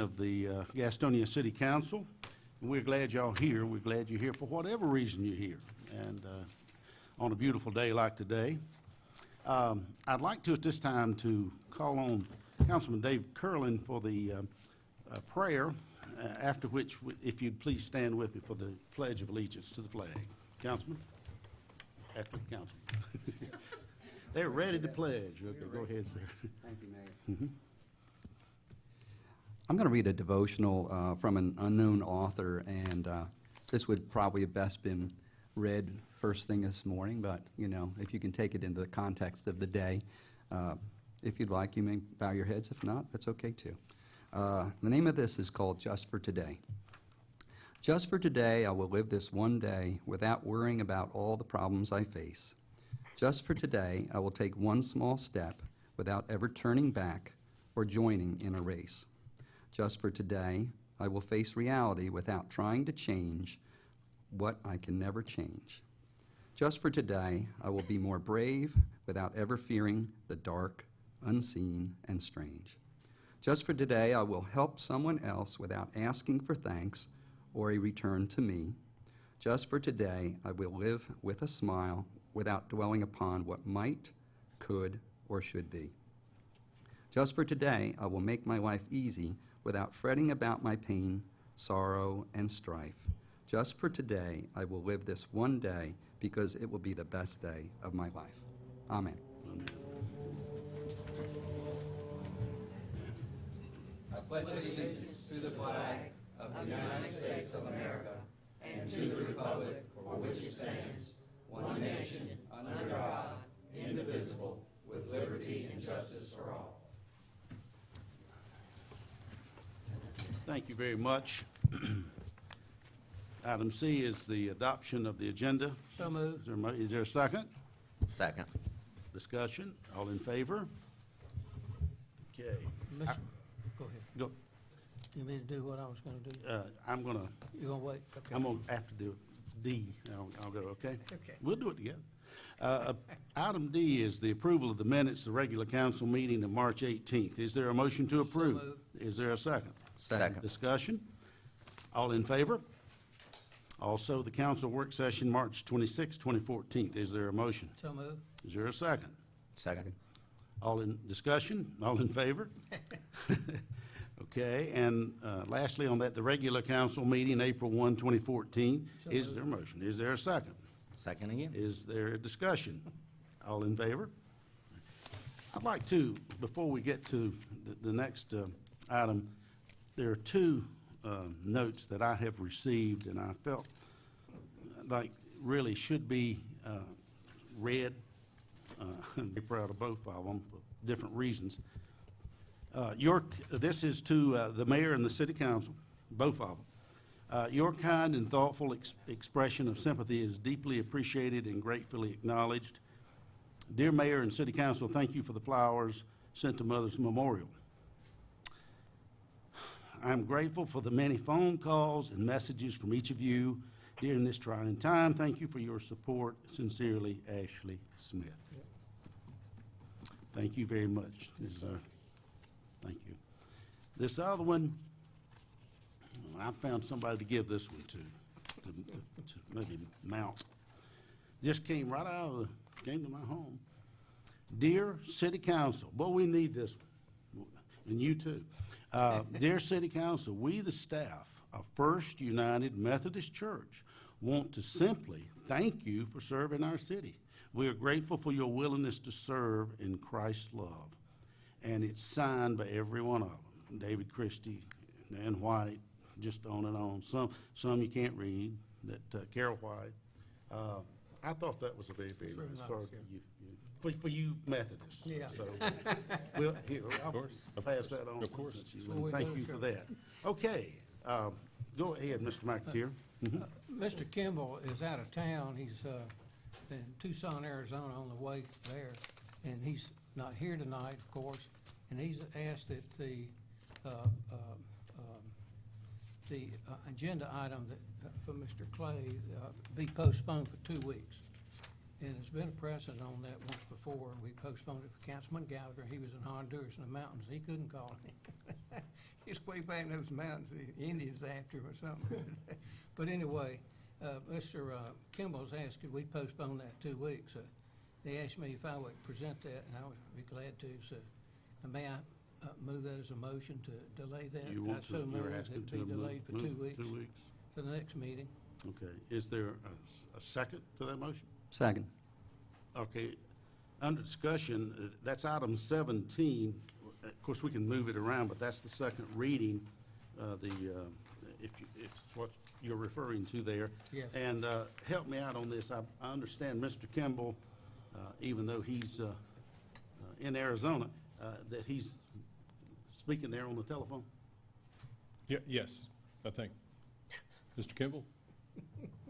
of the Gastonia City Council. And we're glad y'all here. We're glad you're here for whatever reason you're here. And on a beautiful day like today, I'd like to at this time to call on Councilman Dave Curlin for the prayer, after which, if you'd please stand with me for the Pledge of Allegiance to the flag. Councilman? After the councilman. They're ready to pledge. Okay, go ahead, sir. Thank you, Mayor. I'm going to read a devotional from an unknown author, and this would probably have best been read first thing this morning, but, you know, if you can take it into the context of the day, if you'd like, you may bow your heads. If not, that's okay, too. The name of this is called Just for Today. Just for today, I will live this one day without worrying about all the problems I face. Just for today, I will take one small step without ever turning back or joining in a race. Just for today, I will face reality without trying to change what I can never change. Just for today, I will be more brave without ever fearing the dark, unseen, and strange. Just for today, I will help someone else without asking for thanks or a return to me. Just for today, I will live with a smile without dwelling upon what might, could, or should be. Just for today, I will make my life easy without fretting about my pain, sorrow, and strife. Just for today, I will live this one day because it will be the best day of my life. Amen. I pledge allegiance to the flag of the United States of America and to the republic for which it stands, one nation, under God, indivisible, with liberty and justice for all. Thank you very much. Item C is the adoption of the agenda. So moved. Is there a second? Second. Discussion? All in favor? Okay. Go ahead. Go. You mean to do what I was going to do? I'm going to, You going to wait? Okay. I'm going to, after the D, I'll go, okay? Okay. We'll do it together. Item D is the approval of the minutes of the regular council meeting of March 18th. Is there a motion to approve? moved. Is there a second? Second. Discussion? All in favor? Also, the council work session, March 26, 2014. Is there a motion? So moved. Is there a second? Second. All in discussion? All in favor? Okay, and lastly on that, the regular council meeting, April 1, 2014. So Is moved. there a motion? Is there a second? Second again. Is there a discussion? All in favor? I'd like to, before we get to the next item, there are two notes that I have received and I felt like really should be read. I'm very proud of both of them for different reasons. This is to the mayor and the city council, both of them. Your kind and thoughtful expression of sympathy is deeply appreciated and gratefully acknowledged. Dear Mayor and City Council, thank you for the flowers sent to Mother's Memorial. I'm grateful for the many phone calls and messages from each of you during this trying time. Thank you for your support. Sincerely, Ashley Smith. Thank you very much. Thank you. This other one, I found somebody to give this one to maybe mount. Just came right came to my home. Dear City Council, boy, we need this one, and you too. Dear City Council, we the staff of First United Methodist Church want to simply thank you for serving our city. We are grateful for your willingness to serve in Christ's love. And it's signed by every one of them. David Christie, Dan White, just on and on. Some you can't read, Carol White. I thought that was a very, very Very nice nice, card yeah. for you Methodists. Yeah. So, well, here, I'll pass that on. Of course. Well, we Thank do, you for sure. that. Okay, go ahead, Mr. McAteer. Mr. Kimball is out of town. He's in Tucson, Arizona on the way there, and he's not here tonight, of course, and he's asked that the agenda item that, for Mr. Clay be postponed for 2 weeks. And there's been a precedent on that once before. We postponed it for Councilman Gallagher. He was in Honduras in the mountains. He couldn't call him. It's way back in those mountains, the Indians after him or something. But anyway, Mr. Kimball's asked, could we postpone that 2 weeks? They asked me if I would present that, and I would be glad to. So may I move that as a motion to delay that? You want to, I so you're move asking it to be delayed for move 2 weeks, 2 weeks? to the next meeting. Okay, is there a second to that motion? Second. Okay, under discussion, that's item 17. Of course, we can move it around, but that's the second reading, if it's what you're referring to there. Yes. And help me out on this. I understand Mr. Kimball, even though he's in Arizona, that he's speaking there on the telephone? Yes, I think. Mr. Kimball?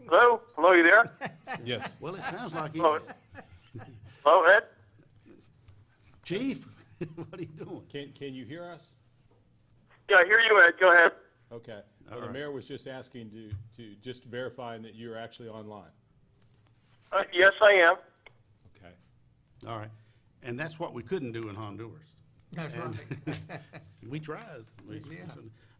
Hello? Hello, you there? Yes. Well, it sounds like he Hello. is. Hello, Ed? Chief, what are you doing? Can you hear us? Yeah, I hear you, Ed. Go ahead. Okay. All Well, the right. mayor was just asking to just verifying that you're actually online. Yes, I am. Okay. All right. And that's what we couldn't do in Honduras. That's And right. We tried. Yeah.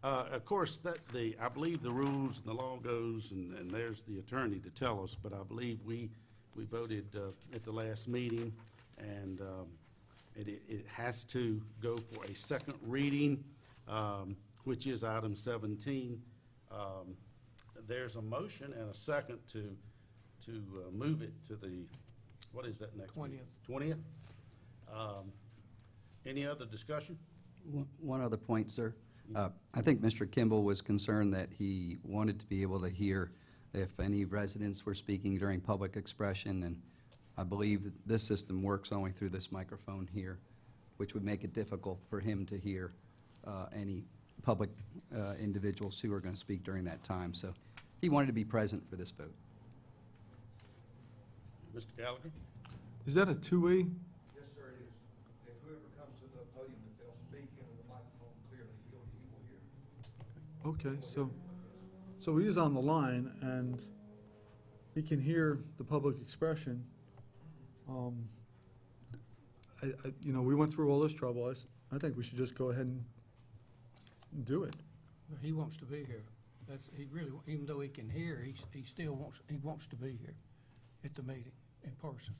Of course, I believe the rules and the law goes, and there's the attorney to tell us, but I believe we voted at the last meeting, and it has to go for a second reading, which is item 17. There's a motion and a second to move it to the, what is that next meeting? 20th? Any other discussion? One other point, sir. I think Mr. Kimball was concerned that he wanted to be able to hear if any residents were speaking during public expression, and I believe that this system works only through this microphone here, which would make it difficult for him to hear any public individuals who are going to speak during that time. So he wanted to be present for this vote. Mr. Gallagher? Is that a two-way? Yes, sir, it is. If whoever comes to the podium, if they'll speak into the microphone clearly, he will hear. Okay, so he is on the line, and he can hear the public expression. We went through all this trouble. I think we should just go ahead and do it. But he wants to be here. He really, even though he can hear, he still wants to be here at the meeting in person.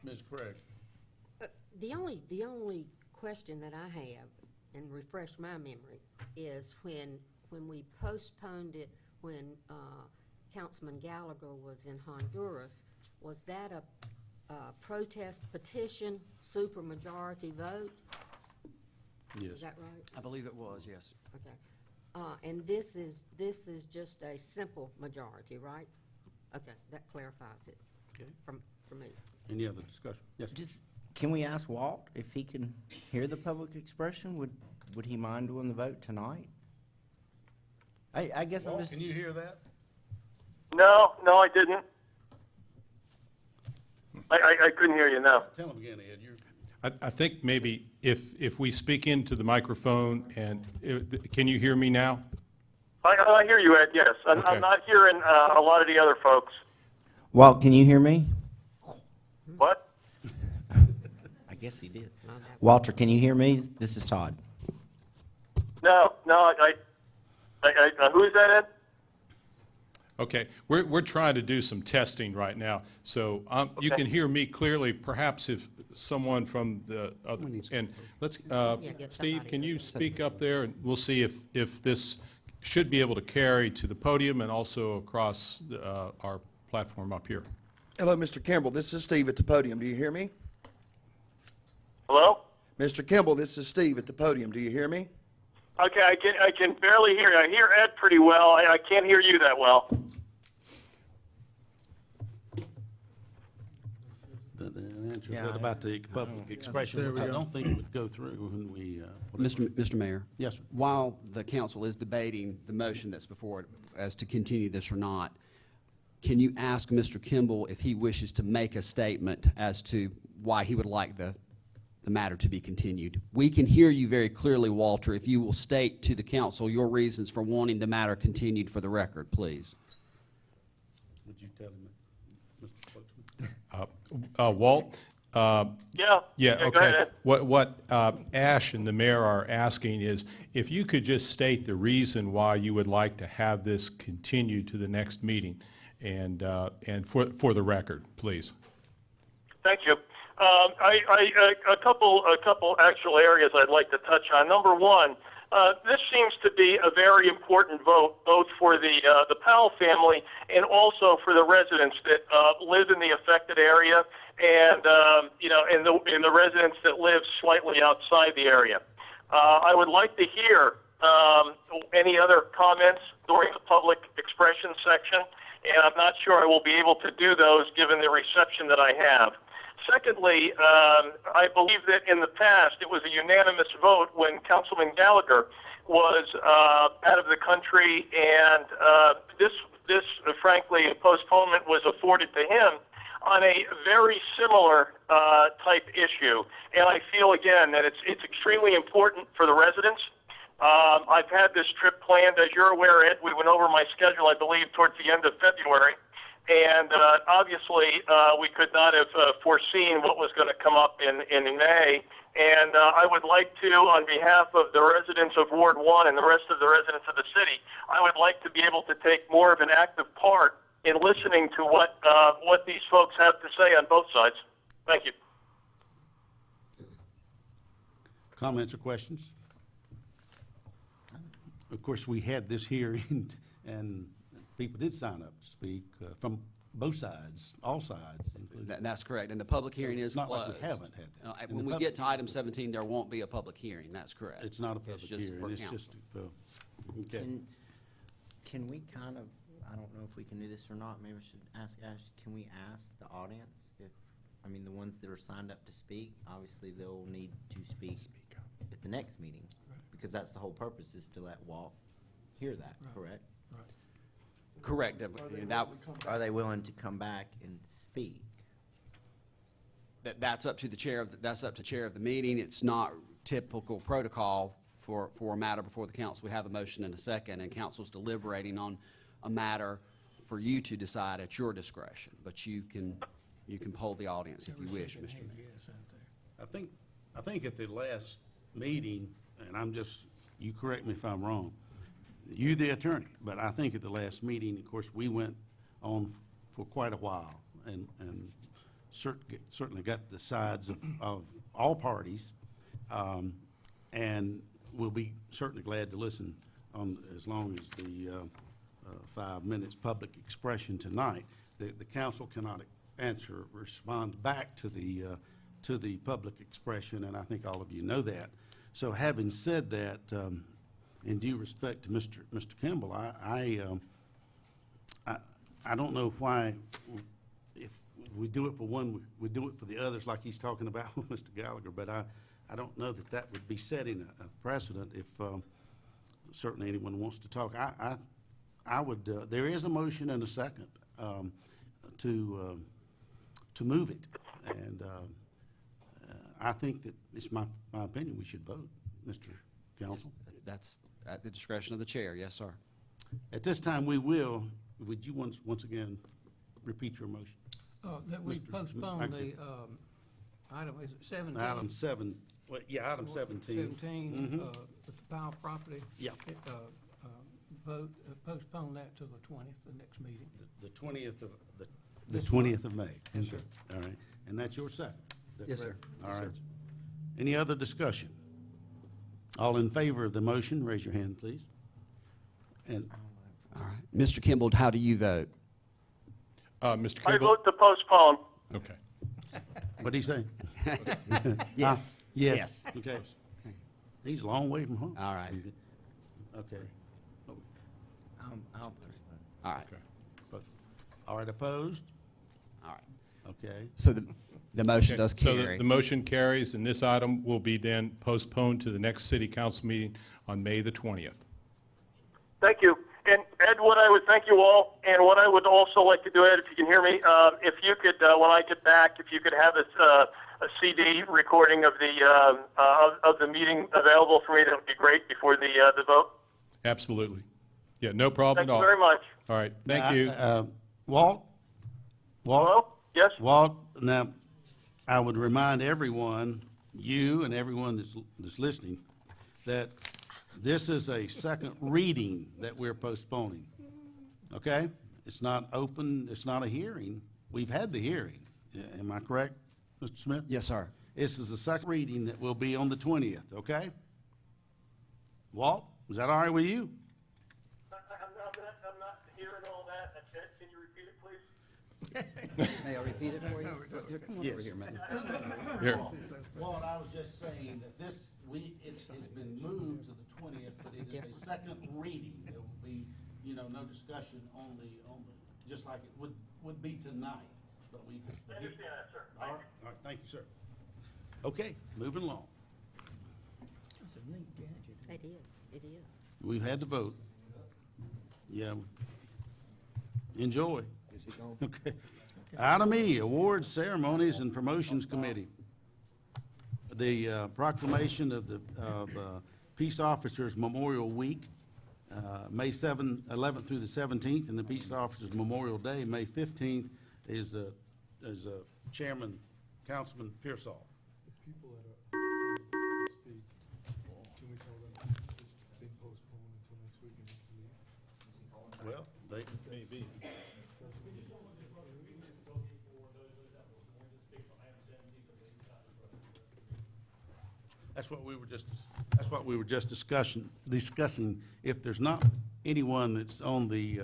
Ms. Craig? The only question that I have, and refresh my memory, is when we postponed it, when Councilman Gallagher was in Honduras, was that a protest petition, supermajority vote? Yes. Is that right? I believe it was, yes. Okay. And this is just a simple majority, right? Okay, that clarifies it Okay. for me. Any other discussion? Yes. Just, can we ask Walt if he can hear the public expression? Would he mind doing the vote tonight? I guess I'm Walt, just. can you hear that? No, I didn't. I couldn't hear you, no. Tell him again, Ed. I think maybe if we speak into the microphone and, can you hear me now? I hear you, Ed, yes. Okay. I'm not hearing a lot of the other folks. Walt, can you hear me? What? I guess he did. Walter, can you hear me? This is Todd. No, who is that, Ed? Okay, we're trying to do some testing right now, so you Okay. can hear me clearly. Perhaps if someone from the other, and let's, get Steve, somebody can to- you speak up there, and we'll see if this should be able to carry to the podium and also across our platform up here. Hello, Mr. Kimball. This is Steve at the podium. Do you hear me? Hello? Mr. Kimball, this is Steve at the podium. Do you hear me? Okay, I can barely hear you. I hear Ed pretty well. I can't hear you that well. The answer Yeah, is about the public expression, There which we I go. don't think would go through when we. Mr. Mayor? Yes, sir. While the council is debating the motion that's before it as to continue this or not, can you ask Mr. Kimball if he wishes to make a statement as to why he would like the matter to be continued? We can hear you very clearly, Walter, if you will state to the council your reasons for wanting the matter continued for the record, please. Would you tell him, Mr. Spokesman? Walt, Yeah. Yeah, go okay. ahead, Ed. What Ash and the mayor are asking is, if you could just state the reason why you would like to have this continue to the next meeting, and for the record, please. Thank you. A couple actual areas I'd like to touch on. Number one, this seems to be a very important vote, both for the Powell family and also for the residents that live in the affected area, and and the residents that live slightly outside the area. I would like to hear any other comments during the public expression section, and I'm not sure I will be able to do those given the reception that I have. Secondly, I believe that in the past it was a unanimous vote when Councilman Gallagher was out of the country, and this frankly, a postponement was afforded to him on a very similar type issue. And I feel again that it's extremely important for the residents. I've had this trip planned, as you're aware, Ed. We went over my schedule, I believe, towards the end of February. And obviously, we could not have foreseen what was going to come up in May. And I would like to, on behalf of the residents of Ward 1 and the rest of the residents of the city, I would like to be able to take more of an active part in listening to what these folks have to say on both sides. Thank you. Comments or questions? Of course, we had this hearing, and people did sign up to speak from both sides, all sides. That's correct, and the public hearing is It's not closed. like we haven't had that. And When the we get to item 17, there won't be a public hearing, that's correct. It's not a public just hearing, for it's council. just, okay. Can we kind of, I don't know if we can do this or not, maybe we should ask Ash, can we ask the audience if, I mean, the ones that are signed up to speak, obviously they'll need to speak at the next meeting, because that's the whole purpose, is to let Walt hear that, correct? Correct. Are they willing to come back and speak? That's up to the chair of, that's up to chair of the meeting. It's not typical protocol for a matter before the council. We have a motion and a second, and council's deliberating on a matter for you to decide at your discretion. But you can poll the audience if you wish, Mr. Mayor. I think at the last meeting, and you correct me if I'm wrong, you the attorney, but I think at the last meeting, of course, we went on for quite a while and certainly got the sides of all parties, and we'll be certainly glad to listen on as long as the 5 minutes public expression tonight. The council cannot respond back to the public expression, and I think all of you know that. So having said that, in due respect to Mr. Kimball, I don't know why, if we do it for one, we do it for the others, like he's talking about with Mr. Gallagher, but I don't know that would be setting a precedent if certainly anyone wants to talk. I would, there is a motion and a second to move it, and I think that it's my opinion we should vote, Mr. Counsel. That's at the discretion of the chair, yes, sir. At this time, would you once again repeat your motion? That we Mr. postpone the item, is it 17? Item 7, item 17. 17, with the Powell property. Yeah. Vote, postpone that to the 20th, the next meeting. The 20th of, the 20th of May. Yes, sir. All right, and that's your second? Is that Yes, correct? sir. All Yes, right. sir. Any other discussion? All in favor of the motion, raise your hand, please. And All right. Mr. Kimball, how do you vote? Mr. I Kimball? vote to postpone. Okay. what'd he say? Yes. Yes. Okay. He's a long way from home. All right. Okay. I'll postpone. All right. All right, opposed? All right. Okay. So the motion Okay, does so carry. the motion carries, and this item will be then postponed to the next city council meeting on May the 20th. Thank you. And Ed, what I would thank you all, and what I would also like to do, Ed, if you can hear me, if you could, when I get back, if you could have a CD recording of the meeting available for me, that would be great before the vote. Absolutely. Yeah, no problem Thank at all. you very much. All right, thank you. Walt? Hello? Yes? Walt, now, I would remind everyone, you and everyone that's listening, that this is a second reading that we're postponing, okay? It's not open, it's not a hearing. We've had the hearing. Am I correct, Mr. Smith? Yes, sir. This is the second reading that will be on the 20th, okay? Walt, is that all right with you? I'm not hearing all that. Can you repeat it, please? May I repeat it for you? Here, come on over here, man. Here. Walt, I was just saying that this week, it has been moved to the 20th, so it is a second reading. There will be, no discussion on the, just like it would be tonight, but we. I understand that, sir. All right, thank you, sir. Okay, moving along. That's a neat gadget. It is. We've had the vote. Yeah. Enjoy. Okay. Item E, Awards, Ceremonies, and Promotions Committee. The proclamation of the Peace Officers Memorial Week, May 11th through the 17th, and the Peace Officers Memorial Day, May 15th, is Chairman, Councilman Pearsall. People that are speak, can we tell them it's been postponed until next week and they can leave? Well, they, Maybe. that's what we were just discussing. If there's not anyone that's on the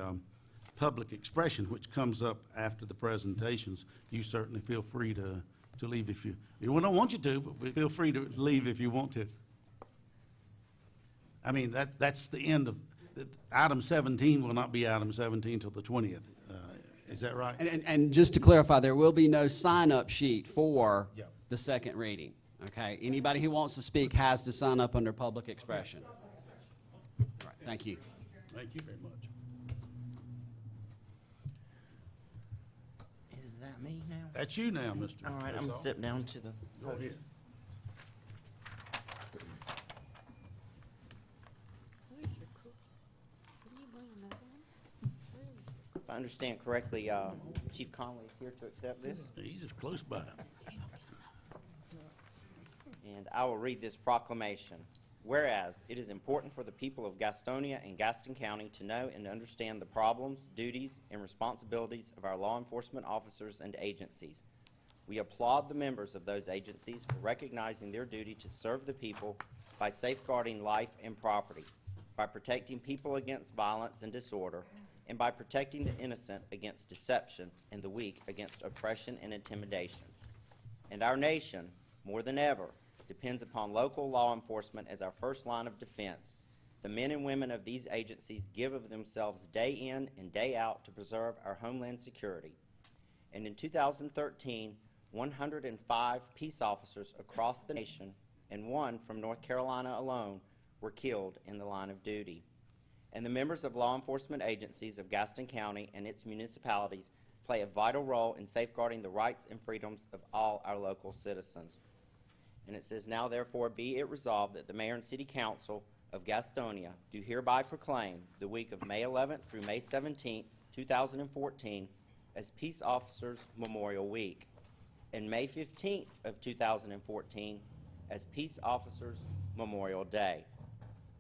public expression, which comes up after the presentations, you certainly feel free to leave if you, we don't want you to, but feel free to leave if you want to. I mean, that's the end of, item 17 will not be item 17 till the 20th. Is that right? And just to clarify, there will be no sign-up sheet for Yep. the second reading, okay? Anybody who wants to speak has to sign up under public expression. All right, thank you. Thank you very much. Is that me now? That's you now, Mr. All right, I'm gonna Pearsall. step down to the. Go ahead. Where's your cook? Did you bring another one? Where is your If I understand correctly, Chief Conley is here to accept this. He's just close by. And I will read this proclamation. Whereas it is important for the people of Gastonia and Gaston County to know and understand the problems, duties, and responsibilities of our law enforcement officers and agencies. We applaud the members of those agencies for recognizing their duty to serve the people by safeguarding life and property, by protecting people against violence and disorder, and by protecting the innocent against deception and the weak against oppression and intimidation. And our nation, more than ever, depends upon local law enforcement as our first line of defense. The men and women of these agencies give of themselves day in and day out to preserve our homeland security. And in 2013, 105 peace officers across the nation, and one from North Carolina alone, were killed in the line of duty. And the members of law enforcement agencies of Gaston County and its municipalities play a vital role in safeguarding the rights and freedoms of all our local citizens. And it says, now therefore be it resolved that the Mayor and City Council of Gastonia do hereby proclaim the week of May 11th through May 17th, 2014 as Peace Officers Memorial Week, and May 15th of 2014 as Peace Officers Memorial Day,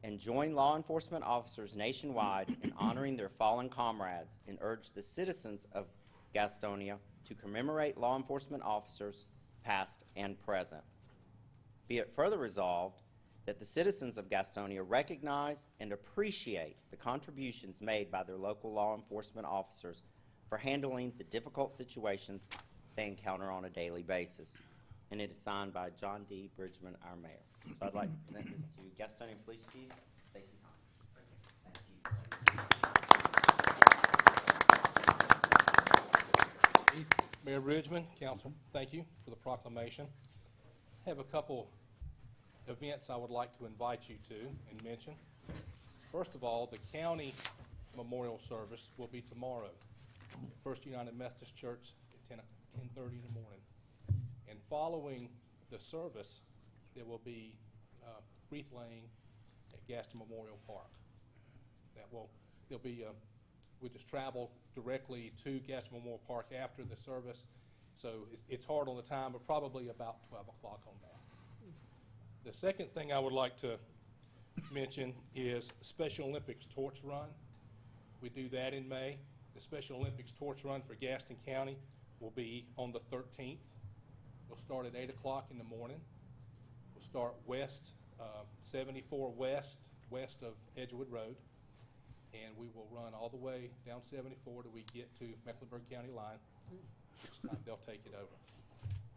and join law enforcement officers nationwide in honoring their fallen comrades, and urge the citizens of Gastonia to commemorate law enforcement officers past and present. Be it further resolved that the citizens of Gastonia recognize and appreciate the contributions made by their local law enforcement officers for handling the difficult situations they encounter on a daily basis. And it is signed by John D. Bridgman, our mayor. So I'd like to present this to Gastonia Police Chief Stacy Conley. Mayor Bridgman, Council, thank you for the proclamation. I have a couple events I would like to invite you to and mention. First of all, the county memorial service will be tomorrow at First United Methodist Church at 10:30 in the morning. And following the service, there will be wreath laying at Gaston Memorial Park. There'll be, we'll just travel directly to Gaston Memorial Park after the service, So it's hard on the time, but probably about 12 o'clock on that. The second thing I would like to mention is Special Olympics Torch Run. We do that in May. The Special Olympics Torch Run for Gaston County will be on the 13th. We'll start at 8 o'clock in the morning. We'll start west, 74 west of Edgewood Road, and we will run all the way down 74 till we get to Mecklenburg County line. This time they'll take it over.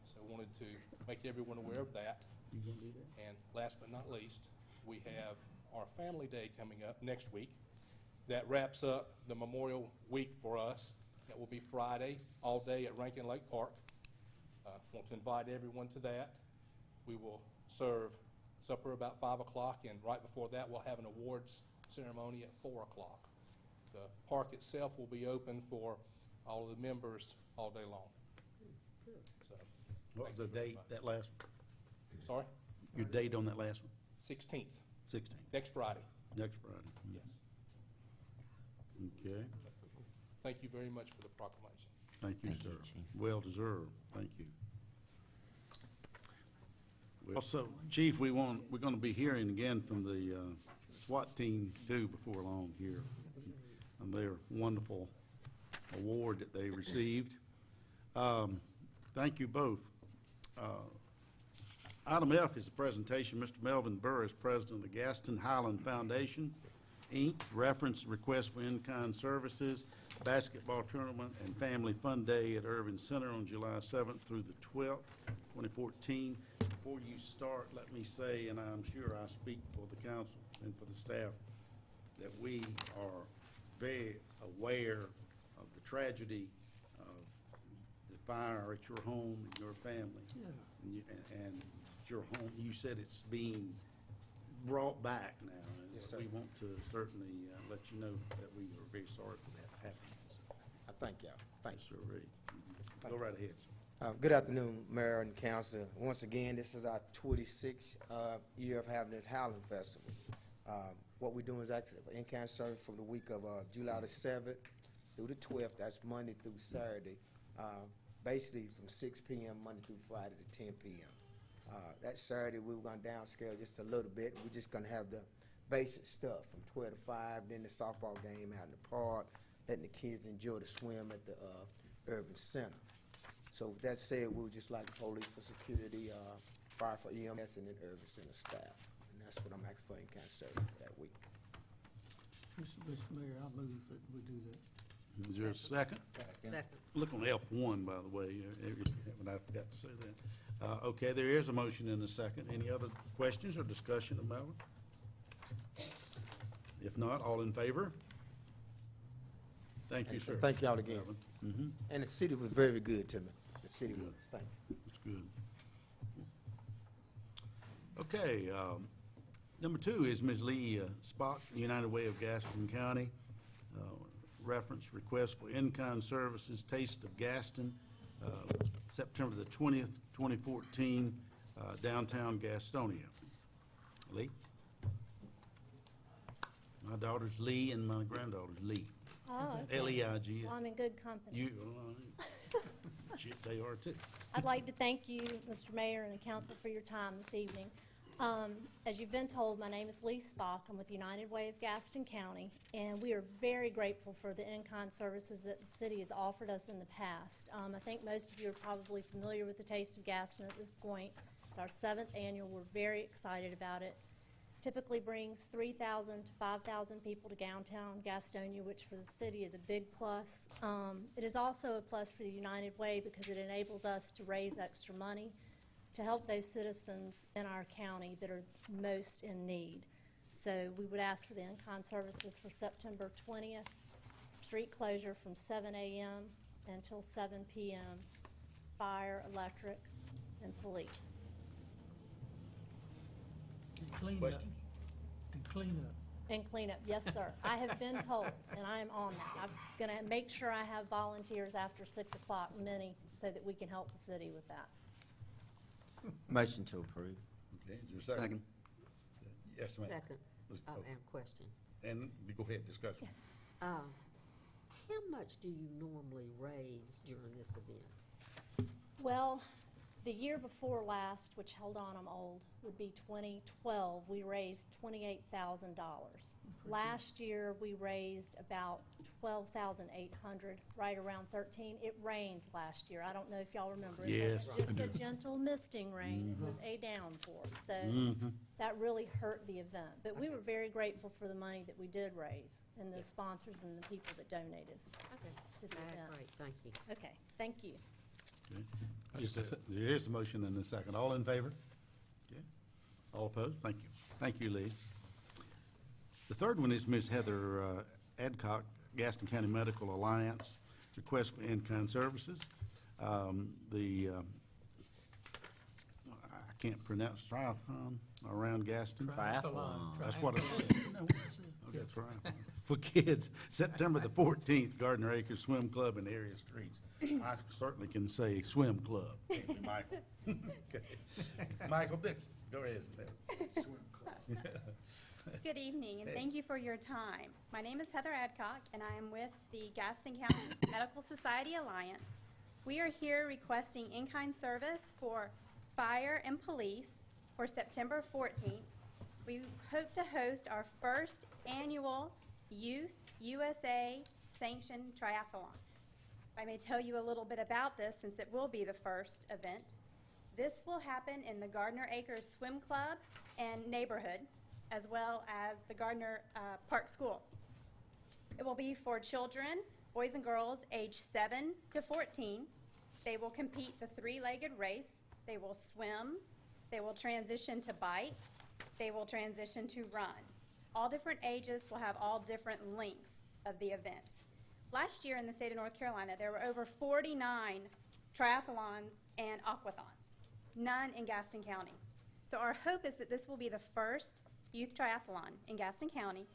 So I wanted to make everyone aware of that. And last but not least, we have our Family Day coming up next week. That wraps up the Memorial Week for us. That will be Friday, all day at Rankin Lake Park. Want to invite everyone to that. We will serve supper about 5 o'clock, and right before that, we'll have an awards ceremony at 4 o'clock. The park itself will be open for all of the members all day long. So, What was the thank you very date, much. that last, Sorry? your date on that last one? 16th, 16th, next Friday. next Friday. Yes. Okay, Thank you very much for the proclamation. thank you, Thank sir. you, Chief. Well deserved, thank you. Also, Chief, we're gonna be hearing again from the SWAT team too before long here, and their wonderful award that they received. Thank you both. Item F is a presentation. Mr. Melvin Burr is president of the Gaston Highland Foundation, Inc., reference request for in-kind services, basketball tournament, and family fun day at Irving Center on July 7th through the 12th, 2014. Before you start, let me say, and I'm sure I speak for the council and for the staff, that we are very aware of the tragedy of the fire at your home and your family. Yeah. And your home, you said it's being brought back now. and Yes, sir. We want to certainly let you know that we are very sorry for that happening. I thank y'all. Thank Yes, sir, Ray. Go right ahead, sir. you. Good afternoon, Mayor and Council. Once again, this is our 26th year of having this Highland Festival. What we're doing is actually in-kind service from the week of July the 7th through the 12th. That's Monday through Saturday. Basically from 6 p.m. Monday through Friday to 10 p.m. That Saturday, we were going to downscale just a little bit. We're just going to have the basic stuff from 12 to 5, then the softball game out in the park, letting the kids enjoy the swim at the Irving Center. So with that said, we would just like the police for security, fire for EMS, and then Irving Center staff. And that's what I'm asking for in kind of service for that week. Mr. Mayor, I move that we do that. Is there a second? Second. Look on F1, by the way, when I forgot to say that. Okay, there is a motion and a second. Any other questions or discussion about it? If not, all in favor? Thank you, sir. Thank y'all again. Mm-hmm, And the city was very good to me. The city was. Thanks. that's good. Okay, number 2 is Ms. Lee Spock, United Way of Gaston County. Reference request for in-kind services, Taste of Gaston, September the 20th, 2014, downtown Gastonia. Lee? My daughter's Lee and my granddaughter's Lee. Oh, okay. L-E-I-G. Well, I'm in good company. You, shit, they are too. I'd like to thank you, Mr. Mayor, and the council for your time this evening. As you've been told, my name is Lee Spock. I'm with United Way of Gaston County, and we are very grateful for the in-kind services that the city has offered us in the past. I think most of you are probably familiar with the Taste of Gaston at this point. It's our 7th annual. We're very excited about it. Typically brings 3,000 to 5,000 people to downtown Gastonia, which for the city is a big plus. It is also a plus for the United Way because it enables us to raise extra money to help those citizens in our county that are most in need. So we would ask for the in-kind services for September 20th, street closure from 7 a.m. until 7 p.m., fire, electric, and police. And clean up. Questions? And clean up. And cleanup, yes, sir. I have been told, and I am on that. I'm gonna make sure I have volunteers after 6 o'clock, many, so that we can help the city with that. Motion to approve. Okay, is there a second? Second. Yes, ma'am. Second. Let's Oh, vote. and question. And you go ahead, discussion. How much do you normally raise during this event? Well, the year before last, which, hold on, I'm old, would be 2012, we raised $28,000. Last year, we raised about 12,800, right around 13. It rained last year. I don't know if y'all remember. Yes, It was just a gentle misting rain. It was a downpour. So that really hurt the event. But we were very grateful for the money that we did raise and the sponsors and the people that donated Okay. to the event. Great, thank you. Okay, thank you. There is a motion and a second. All in favor? Okay. All opposed? Thank you. Thank you, Lee. The third one is Ms. Heather Adcock, Gaston County Medical Alliance, request for in-kind services. I can't pronounce triathlon around Gaston. Triathlon. That's what I said. No, what I said. Okay, triathlon. For kids, September the 14th, Gardner Acres Swim Club and area streets. I certainly can say swim club. Can't we, Michael? Okay. Michael Dixon, go ahead. Swim club. Good evening, and thank you for your time. My name is Heather Adcock, and I am with the Gaston County Medical Society Alliance. We are here requesting in-kind service for fire and police for September 14th. We hope to host our first annual Youth USA sanctioned triathlon. I may tell you a little bit about this since it will be the first event. This will happen in the Gardner Acres Swim Club and neighborhood, as well as the Gardner Park School. It will be for children, boys and girls, age 7 to 14. They will compete the three-legged race. They will swim. They will transition to bike. They will transition to run. All different ages will have all different lengths of the event. Last year in the state of North Carolina, there were over 49 triathlons and aquathons, none in Gaston County. So our hope is that this will be the first youth triathlon in Gaston County.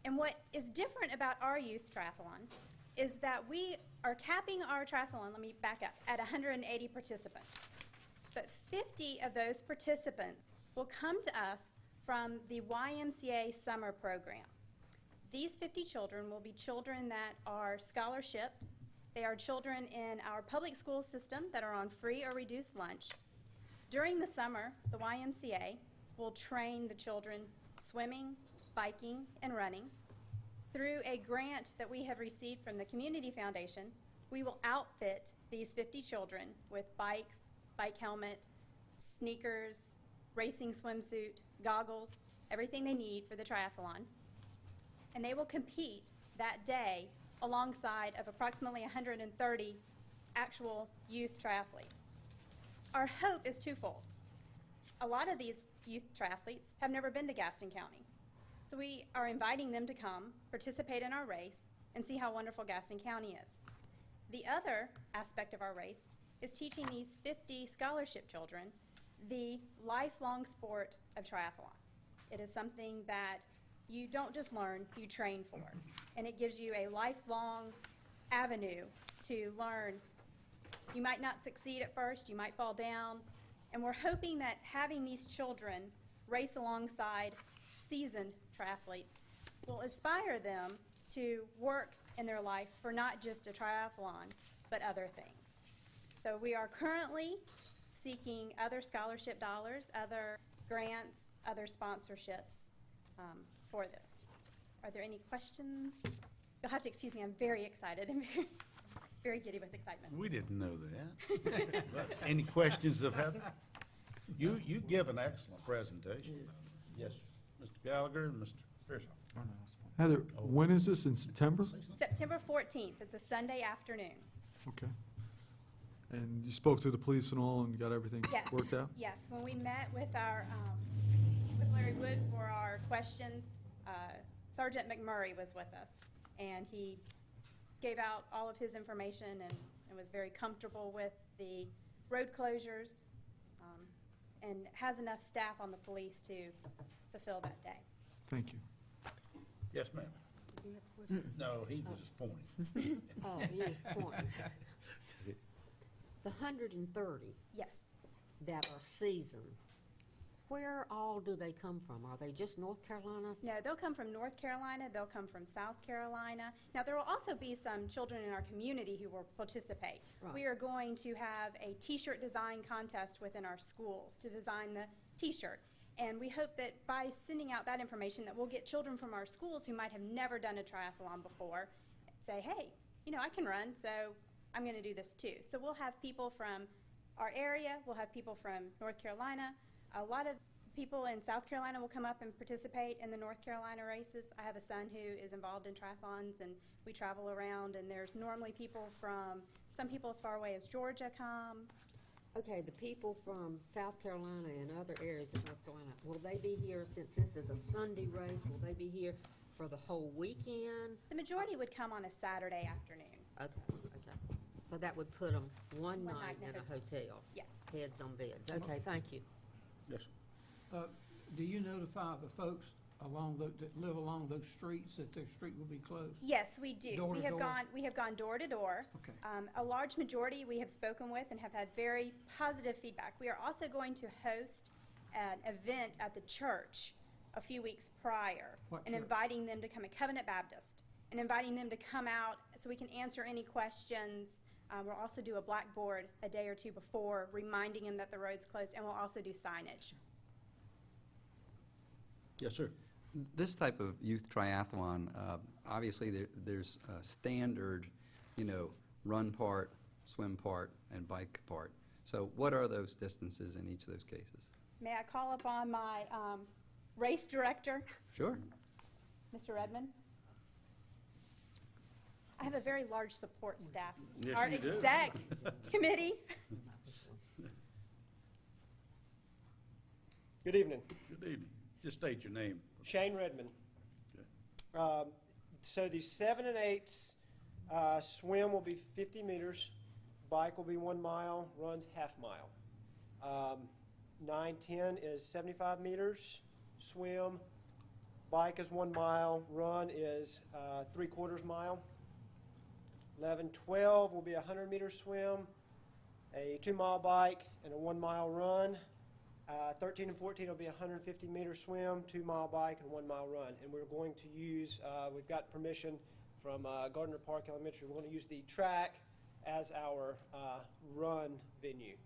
And what is different about our youth triathlon is that we are capping our triathlon, let me back up, at 180 participants. But 50 of those participants will come to us from the YMCA summer program. These 50 children will be children that are scholarshiped. They are children in our public school system that are on free or reduced lunch. During the summer, the YMCA will train the children swimming, biking, and running. Through a grant that we have received from the Community Foundation, we will outfit these 50 children with bikes, bike helmet, sneakers, racing swimsuit, goggles, everything they need for the triathlon. And they will compete that day alongside of approximately 130 actual youth triathletes. Our hope is twofold. A lot of these youth triathletes have never been to Gaston County. So we are inviting them to come, participate in our race, and see how wonderful Gaston County is. The other aspect of our race is teaching these 50 scholarship children the lifelong sport of triathlon. It is something that you don't just learn, you train for. And it gives you a lifelong avenue to learn. You might not succeed at first, you might fall down, and we're hoping that having these children race alongside seasoned triathletes will inspire them to work in their life for not just a triathlon, but other things. So we are currently seeking other scholarship dollars, other grants, other sponsorships for this. Are there any questions? You'll have to excuse me, I'm very excited and very giddy with excitement. We didn't know that. But any questions of Heather? You give an excellent presentation. Yes, Mr. Gallagher and Mr. Pearson. Heather, when is this, in September? September 14th, it's a Sunday afternoon. Okay. And you spoke to the police and all and got everything Yes. worked out? Yes, when we met with our, with Larry Wood for our questions, Sergeant McMurray was with us, and he gave out all of his information and was very comfortable with the road closures, and has enough staff on the police to fulfill that day. Thank you. Yes, ma'am. Do you have a question? No, he was just pointing. Oh, he is pointing. The 130 Yes, that are seasoned, where all do they come from? Are they just North Carolina? No, they'll come from North Carolina, they'll come from South Carolina. Now, there will also be some children in our community who will participate. Right. We are going to have a T-shirt design contest within our schools to design the T-shirt. And we hope that by sending out that information that we'll get children from our schools who might have never done a triathlon before say, hey, you know, I can run, so I'm going to do this too. So we'll have people from our area, we'll have people from North Carolina. A lot of people in South Carolina will come up and participate in the North Carolina races. I have a son who is involved in triathlons, and we travel around, and there's normally people from, some people as far away as Georgia come. Okay, the people from South Carolina and other areas of North Carolina, will they be here, since this is a Sunday race, will they be here for the whole weekend? The majority would come on a Saturday afternoon. Okay, okay. So that would put them one One night in a hotel? Yes. Heads on beds. Okay, thank you. Yes, sir. Do you notify the folks that live along those streets that their street will be closed? Yes, we do. Door to door? We have gone door to door. Okay. A large majority we have spoken with and have had very positive feedback. We are also going to host an event at the church a few weeks prior. What and church? inviting them to come, at Covenant Baptist, and inviting them to come out so we can answer any questions. We'll also do a blackboard a day or two before, reminding them that the road's closed, and we'll also do signage. Yes, sir. This type of youth triathlon, obviously there's a standard, run part, swim part, and bike part. So what are those distances in each of those cases? May I call upon my race director, Sure. Mr. Redmond? I have a very large support staff. Yes, Our you do. exec committee. Good evening. Good evening. Just state your name. Shane Redmond. So the 7 and 8s, swim will be 50 meters, bike will be 1 mile, runs half mile. 9, 10 is 75 meters, swim, bike is 1 mile, run is 3/4 mile. 11, 12 will be a 100-meter swim, a 2-mile bike, and a 1-mile run. 13 and 14 will be a 150-meter swim, 2-mile bike, and 1-mile run. And we're going to use, we've got permission from Gardner Park Elementary. We're going to use the track as our run venue.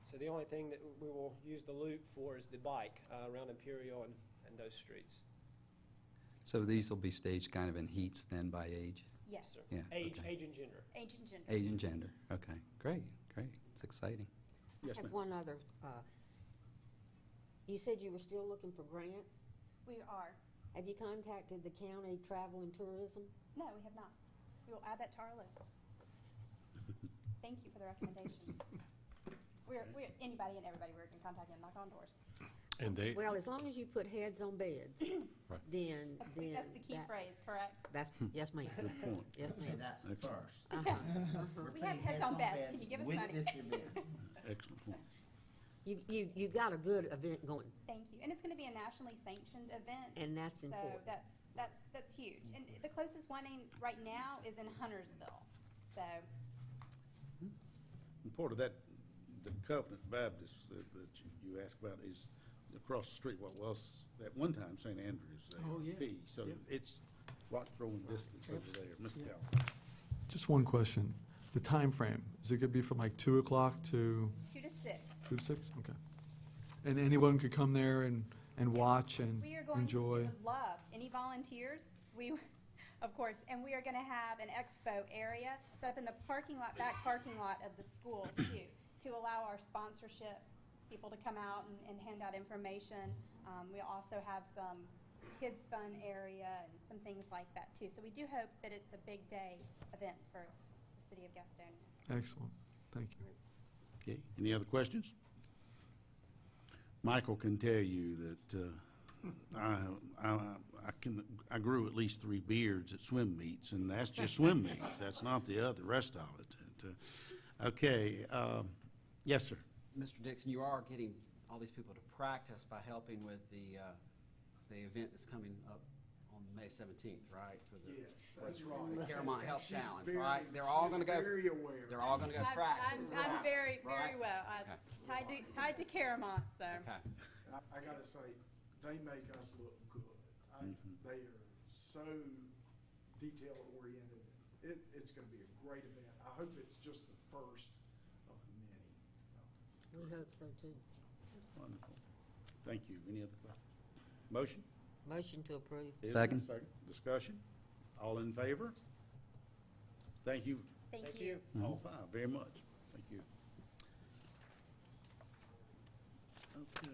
So the only thing that we will use the loop for is the bike around Imperial and those streets. So these will be staged kind of in heats then by age? Yes. Sir. Yeah, Age, okay. age and gender. Age and gender. Age and gender, okay. Great. It's exciting. Yes, I have ma'am. one other, you said you were still looking for grants? We are. Have you contacted the county travel and tourism? No, we have not. We will add that to our list. Thank you for the recommendation. We're anybody and everybody we're in contact and knock on doors. And they, Well, as long as you put heads on beds, Right. then. That's the key that- phrase, correct? That's, yes, ma'am. Good point. Yes, ma'am. That's Excellent. first. Uh-huh. We have heads on beds. Can you give us with money? this event. Excellent point. You got a good event going, Thank you. And it's going to be a nationally sanctioned event. and that's So important. that's huge. And the closest one right now is in Huntersville. So And part of that, the Covenant Baptist that you asked about is across the street, what was at one time St. Andrews Oh, yeah. ARP. So Yeah. it's rock throwing distance over there. Mr. Yeah. Calvin. Just one question. The time frame, is it gonna be from like 2 o'clock to 2 to 6. 2 to 6? Okay. And anyone could come there and watch and We are going enjoy? to love any volunteers. Of course, and we are going to have an expo area set up in the back parking lot of the school too, to allow our sponsorship people to come out and hand out information. We also have some kids fun area and some things like that too. So we do hope that it's a big day event for the city of Gastonia. Excellent. Thank you. Okay, any other questions? Michael can tell you that I grew at least 3 beards at swim meets, and that's just swim meets. That's not the rest of it. Okay, yes, sir. Mr. Dixon, you are getting all these people to practice by helping with the event that's coming up on May 17th, right? For the the Caramont Health Challenge, right? They're all going to go. Very aware. They're all going to go practice. I'm very right? well. Okay. Tied to Caramont, so. Okay. I gotta say, they make us look good. They are so detail oriented. It's gonna be a great event. I hope it's just the first of many. We hope so too. Wonderful. Thank you. Any other questions? Motion? Motion to approve. Is there a Second. Discussion? All in favor? Thank you, Thank you. all five, very much. Thank you. Okay.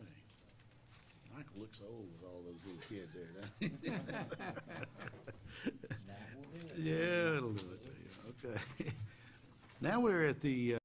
Michael looks old with all those little kids there, doesn't he? Yeah, it'll do it to you. Okay. Now we're at the